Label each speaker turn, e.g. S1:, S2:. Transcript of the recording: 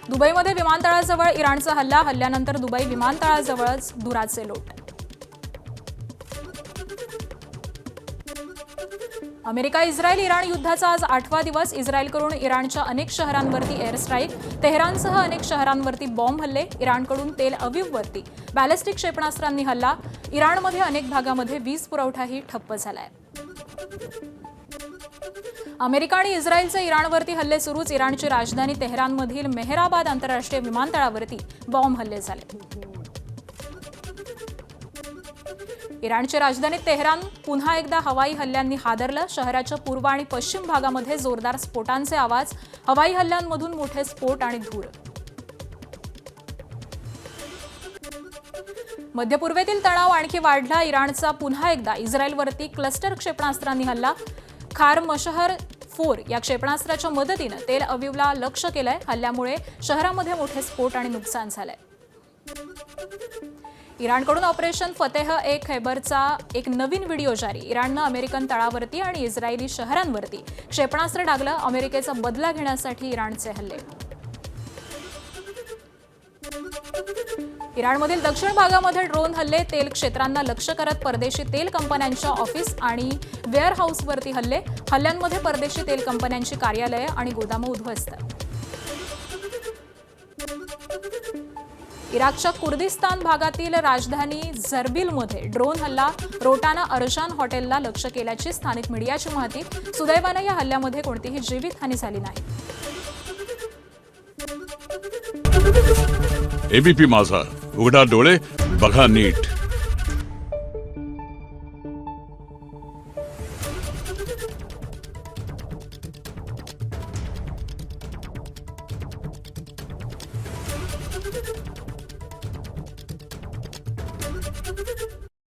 S1: दुबईमध्ये विमानतळाजवळ इराणचा हल्ल्यानंतर दुबई विमानतळाजवळच धुराचे लोट। अमेरिका इस्रायल इराण युद्धाचा आज 8वा दिवस। इस्रायलकडून इराणच्या अनेक शहरांवरती एअर स्ट्राईक, तेहरानसह अनेक शहरांवरती बॉम्ब हल्ले, इराणकडून तेल अविववरती बॅलिस्टिक क्षेपणास्त्रांनी हल्ला। इराणमध्ये अनेक भागामध्ये वीज पुरवठाही ठप्प झालाय। अमेरिका आणि इस्रायलचे इराणवरती हल्ले सुरूच। इराणची राजधानी तेहरानमधील मेहराबाद आंतरराष्ट्रीय विमानतळावरती बॉम्ब हल्ले झाले। इराणची राजधानी तेहरान पुन्हा एकदा हवाई हल्ल्यांनी हादरलं। शहराच्या पूर्व आणि पश्चिम भागामध्ये जोरदार स्फोटांचे आवाज, हवाई हल्ल्यांमधून मोठे स्फोट आणि धूर। मध्य पूर्वेतील तणाव आणखी वाढला। इराणचा पुन्हा एकदा इस्रायलवरती क्लस्टर क्षेपणास्त्रांनी हल्ला। खार मशहर 4 या क्षेपणास्त्राच्या मदतीनं तेल अविवला लक्ष्य केलंय। हल्ल्यामुळे शहरामध्ये मोठे स्फोट आणि नुकसान झालंय। इराणकडून ऑपरेशन फतेह-ए खैबरचा एक नवीन व्हिडिओ जारी। इराणनं अमेरिकन तळावरती आणि इस्रायली शहरांवरती क्षेपणास्त्र डागलं। अमेरिकेचा बदला घेण्यासाठी इराणचे हल्ले। इराणमधील दक्षिण भागामध्ये ड्रोन हल्ले, तेल क्षेत्रांना लक्ष्य करत परदेशी तेल कंपन्यांच्या ऑफिस आणि वेअरहाऊसवरती हल्ले। हल्ल्यांमध्ये परदेशी तेल कंपन्यांची कार्यालये आणि गोदामं उद्ध्वस्त। इराकच्या कुर्दिस्तान भागातील राजधानी झर्बिलमध्ये ड्रोन हल्ला, रोटाना अर्जान हॉटेलला लक्ष्य केल्याची स्थानिक मीडियाची माहिती। सुदैवाने या हल्ल्यामध्ये कोणतीही जीवितहानी झाली नाही।
S2: एबीपी माझा, उघडा डोळे बघा नीट।